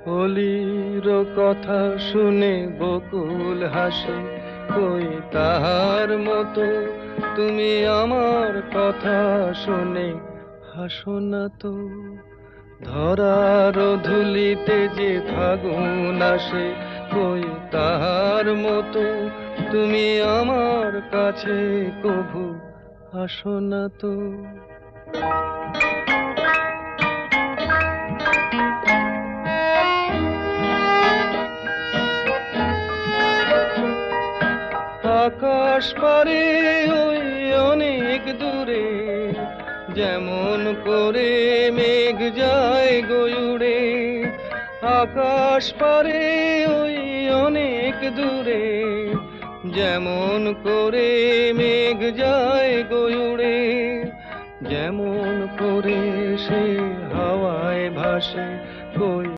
অলির কথা শুনে বকুল হাসে, কই তাহার মতো তুমি আমার কথা শুনে হাসো না তো। ধরার ধুলিতে যে ফাগুন আসে, কই তাহার মতো তুমি আমার কাছে কভু আসো না তো। আকাশ পারে ওই অনেক দূরে, যেমন করে মেঘ যায় গয়ুড়ে। আকাশ পারে ওই অনেক দূরে, যেমন করে মেঘ যায় গয়ুড়ে। যেমন করে সে হাওয়ায় ভাসে, কই